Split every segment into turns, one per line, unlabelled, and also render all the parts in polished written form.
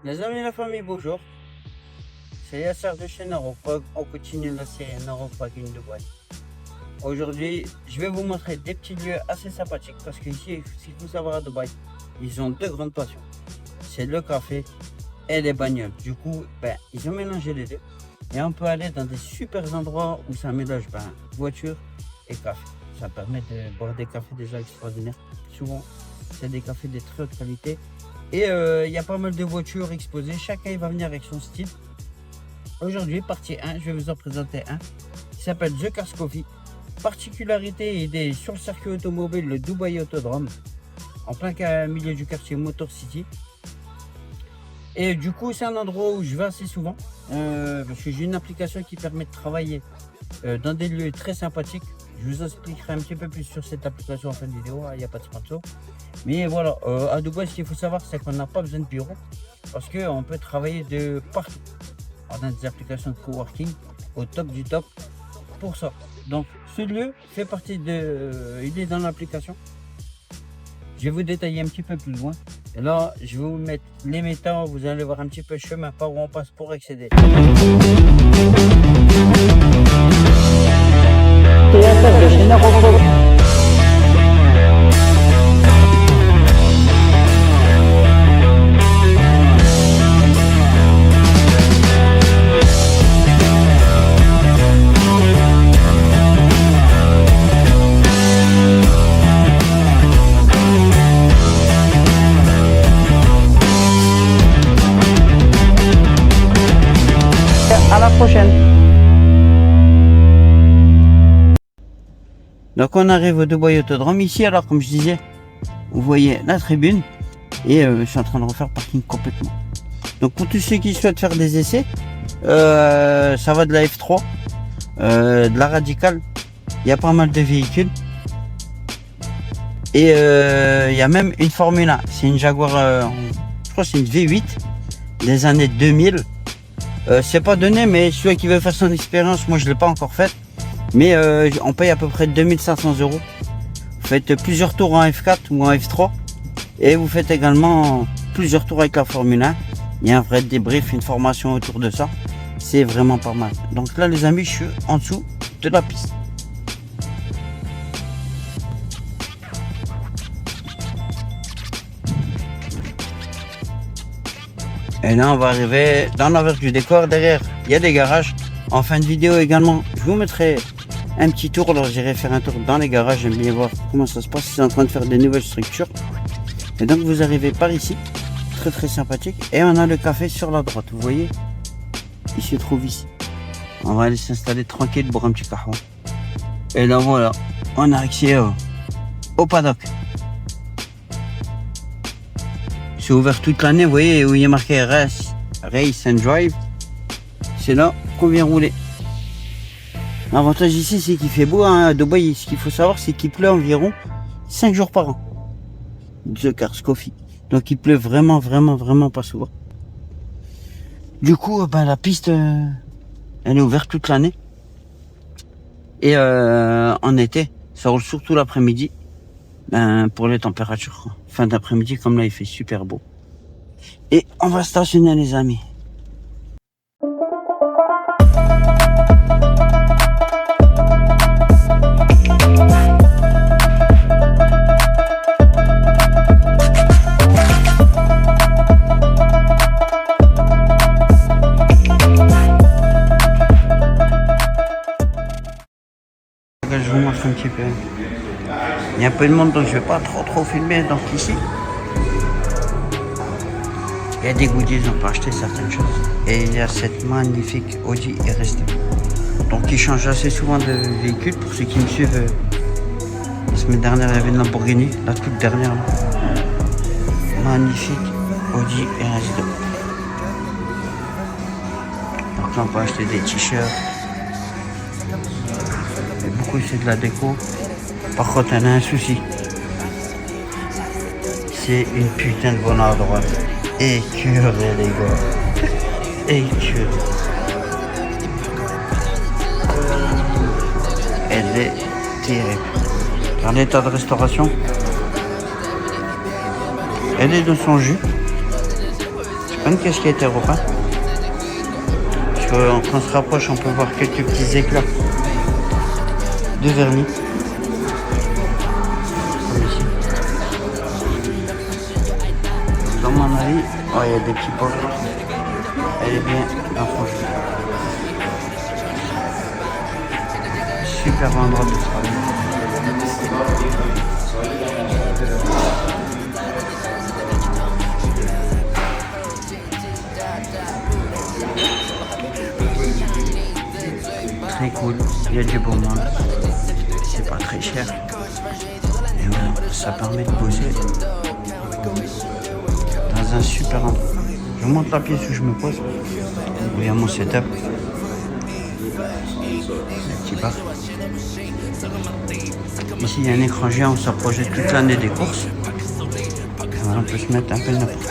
Les amis et la famille, bonjour. C'est Yasser de chez Narofog. On continue la série Narofog in Dubaï. Aujourd'hui, je vais vous montrer des petits lieux assez sympathiques parce qu'ici, ce qu'il faut savoir à Dubaï, ils ont deux grandes passions. C'est le café et les bagnoles. Du coup, ils ont mélangé les deux. Et on peut aller dans des super endroits où ça mélange voiture et café. Ça permet de boire des cafés déjà extraordinaires. Souvent, c'est des cafés de très haute qualité. Et il y a pas mal de voitures exposées. Chacun va venir avec son style. Aujourd'hui, partie 1, je vais vous en présenter un qui s'appelle The Cars Coffee. Particularité, il est sur le circuit automobile, le Dubaï Autodrome, en plein milieu du quartier Motor City. Et du coup, c'est un endroit où je vais assez souvent parce que j'ai une application qui permet de travailler dans des lieux très sympathiques. Je vous expliquerai un petit peu plus sur cette application en fin de vidéo, il n'y a pas de sponsor. Mais voilà, à Dubaï, ce qu'il faut savoir, c'est qu'on n'a pas besoin de bureau parce qu'on peut travailler de partout. On a des applications de coworking au top du top pour ça. Donc, ce lieu fait partie de... il est dans l'application. Je vais vous détailler un petit peu plus loin. Et là, je vais vous mettre les méthodes. Vous allez voir un petit peu le chemin par où on passe pour accéder. À la prochaine. Donc on arrive au Dubaï Autodrome ici. Alors comme je disais, vous voyez la tribune et je suis en train de refaire parking complètement. Donc pour tous ceux qui souhaitent faire des essais, ça va de la F3, de la Radical. Il y a pas mal de véhicules et il y a même une Formule 1. C'est une Jaguar, je crois que c'est une V8 des années 2000. C'est pas donné, mais celui qui veut faire son expérience, moi je l'ai pas encore fait, mais on paye à peu près 2500 €. Vous faites plusieurs tours en F4 ou en F3 et vous faites également plusieurs tours avec la Formule 1. Il y a un vrai débrief, une formation autour de ça. C'est vraiment pas mal. Donc là les amis, je suis en dessous de la piste. Et là, on va arriver dans l'envers du décor. Derrière, il y a des garages. En fin de vidéo également, je vous mettrai un petit tour. Alors, j'irai faire un tour dans les garages. J'aime bien voir comment ça se passe. Ils sont en train de faire des nouvelles structures. Et donc, vous arrivez par ici. Très, très sympathique. Et on a le café sur la droite. Vous voyez? Il se trouve ici. On va aller s'installer tranquille, boire un petit café. Et là, voilà. On a accès au paddock. C'est ouvert toute l'année, vous voyez où il y a marqué Race and Drive. C'est là qu'on vient rouler. L'avantage ici, c'est qu'il fait beau à Dubaï. Ce qu'il faut savoir, c'est qu'il pleut environ 5 jours par an. The Cars Coffee. Donc il pleut vraiment pas souvent. Du coup, la piste, elle est ouverte toute l'année. Et en été, ça roule surtout l'après-midi. Pour les températures fin d'après-midi, comme là il fait super beau. Et on va stationner les amis. Je vous montre un petit peu. Il y a un peu de monde, donc je vais pas trop filmer. Donc ici, il y a des goodies, on peut acheter certaines choses. Et il y a cette magnifique Audi RS2. Donc il change assez souvent de véhicule. Pour ceux qui me suivent, la semaine dernière il y avait une Lamborghini, la toute dernière là. Magnifique Audi RS2. Donc là on peut acheter des t-shirts. Et beaucoup c'est de la déco. Par contre, on a un souci. C'est une putain de bonne à droite. Écuré, les gars. Écuré. Elle est terrible. Dans l'état de restauration. Elle est de son jus. Bonne casquette à repas. Quand on se rapproche, on peut voir quelques petits éclats de vernis. Comme ici. Dans mon avis, oh, il y a des petits pots. Elle est bien enfoncée. Super endroit de travail. Très cool, il y a du beau monde, c'est pas très cher. Et voilà, ça permet de bosser dans un super endroit. Je monte la pièce où je me pose, où il y a mon setup. Un petit bar. Ici il y a un écran géant où ça projette toute l'année des courses. Et voilà, on peut se mettre un peu n'importe où.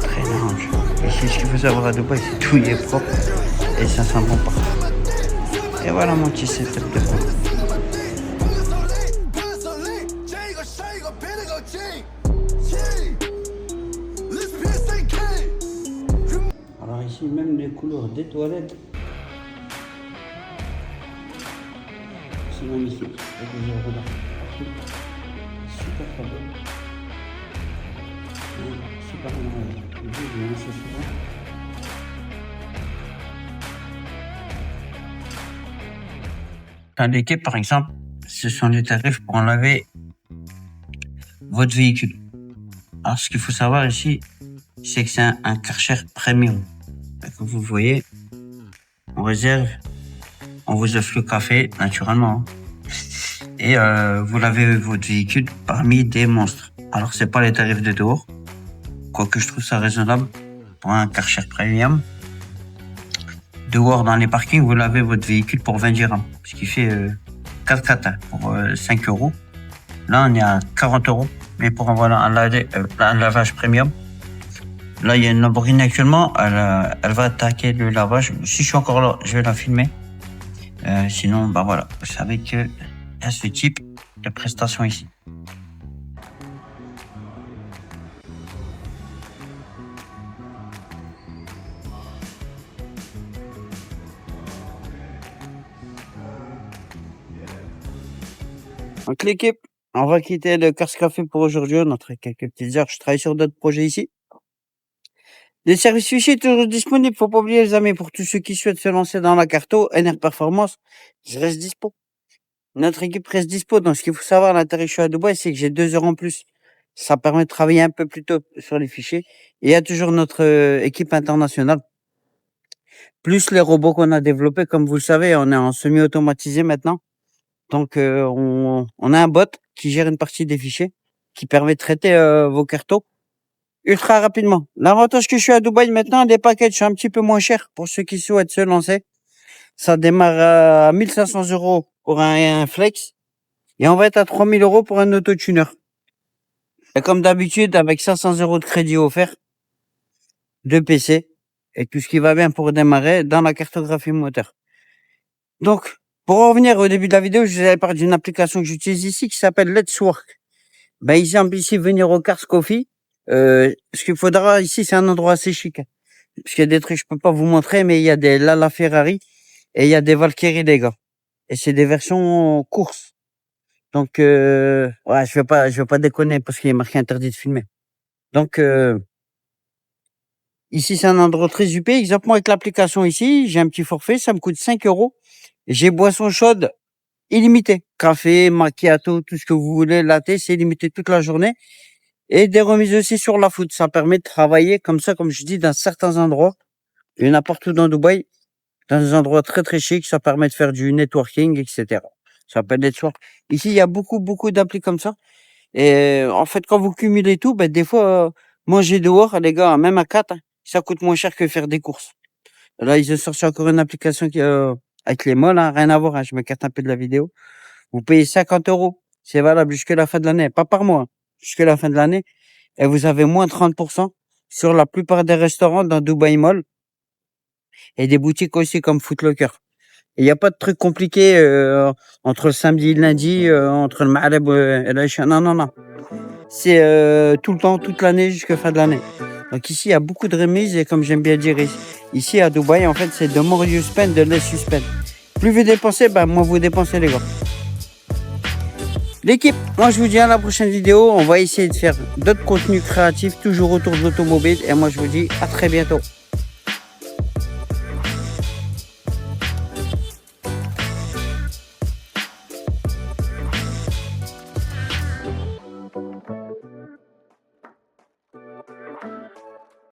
Très large. Ici, ce qu'il faut savoir à Dubaï, c'est tout y est propre et ça sent bon partout. Et voilà mon petit setup de cours. Alors ici, même les couleurs des toilettes, c'est magnifique. Super très beau. Super agréable. Dans l'équipe, par exemple, ce sont les tarifs pour enlever votre véhicule. Alors, ce qu'il faut savoir ici, c'est que c'est un Karcher Premium. Comme vous voyez, on réserve, on vous offre le café, naturellement. Et vous lavez votre véhicule parmi des monstres. Alors, c'est pas les tarifs de dehors. Quoique je trouve ça raisonnable pour un Karcher Premium. Dehors, dans les parkings, vous lavez votre véhicule pour 20 dirhams. Ce qui fait 4 kata pour 5 euros. Là, on est à 40 euros. Mais pour voilà, un lavage premium. Là, il y a une Lamborghini actuellement. Elle va attaquer le lavage. Si je suis encore là, je vais la filmer. Sinon, bah voilà. Vous savez qu'il y a ce type de prestation ici. Donc l'équipe, on va quitter le Kars Café pour aujourd'hui. On a quelques petites heures. Je travaille sur d'autres projets ici. Les services fichiers toujours disponibles. Faut pas oublier les amis, pour tous ceux qui souhaitent se lancer dans la carto, NR Performance, je reste dispo. Notre équipe reste dispo. Donc ce qu'il faut savoir à l'intérieur, je suis à Dubaï, c'est que j'ai 2 heures en plus. Ça permet de travailler un peu plus tôt sur les fichiers. Et il y a toujours notre équipe internationale. Plus les robots qu'on a développés. Comme vous le savez, on est en semi-automatisé maintenant. Donc, on a un bot qui gère une partie des fichiers, qui permet de traiter vos cartos ultra rapidement. L'avantage que je suis à Dubaï maintenant, des packages sont un petit peu moins chers pour ceux qui souhaitent se lancer. Ça démarre à 1500 € pour un flex et on va être à 3000 € pour un autotuner. Et comme d'habitude, avec 500 € de crédit offert, 2 PC et tout ce qui va bien pour démarrer dans la cartographie moteur. Donc, pour revenir au début de la vidéo, je vous avais parlé d'une application que j'utilise ici qui s'appelle Let's Work. Ben, ici, venir au Kars Coffee. Ce qu'il faudra ici, c'est un endroit assez chic. Parce qu'il y a des trucs que je peux pas vous montrer, mais il y a des Lala Ferrari et il y a des Valkyrie, les gars. Et c'est des versions course. Donc, ouais, je vais pas déconner parce qu'il est marqué interdit de filmer. Donc, ici, c'est un endroit très UP. Exactement avec l'application ici, j'ai un petit forfait, ça me coûte 5 €. J'ai boisson chaude illimité. Café, macchiato, tout ce que vous voulez, latte, c'est illimité toute la journée. Et des remises aussi sur la foot. Ça permet de travailler comme ça, comme je dis, dans certains endroits. Il y en a partout dans Dubaï. Dans des endroits très très chics. Ça permet de faire du networking, etc. Ça s'appelle Network. Ici, il y a beaucoup d'applis comme ça. Et en fait, quand vous cumulez tout, ben, des fois, manger dehors, les gars, même à 4, ça coûte moins cher que faire des courses. Là, ils ont sorti encore une application qui, avec les malls, hein, rien à voir, hein, je m'écarte un peu de la vidéo. Vous payez 50 €. C'est valable jusqu'à la fin de l'année. Pas par mois, hein, jusqu'à la fin de l'année. Et vous avez moins 30% sur la plupart des restaurants dans Dubaï Mall. Et des boutiques aussi comme Foot Locker. Il n'y a pas de truc compliqué entre le samedi et le lundi, entre le Maghreb et l'Aïcha. Non. c'est tout le temps, toute l'année jusqu'à fin de l'année. Donc ici, il y a beaucoup de remises et comme j'aime bien dire ici à Dubaï, en fait, c'est de more you spend, de less you spend. Plus vous dépensez, moins vous dépensez les gars. L'équipe, moi je vous dis à la prochaine vidéo. On va essayer de faire d'autres contenus créatifs, toujours autour de l'automobile. Et moi je vous dis à très bientôt.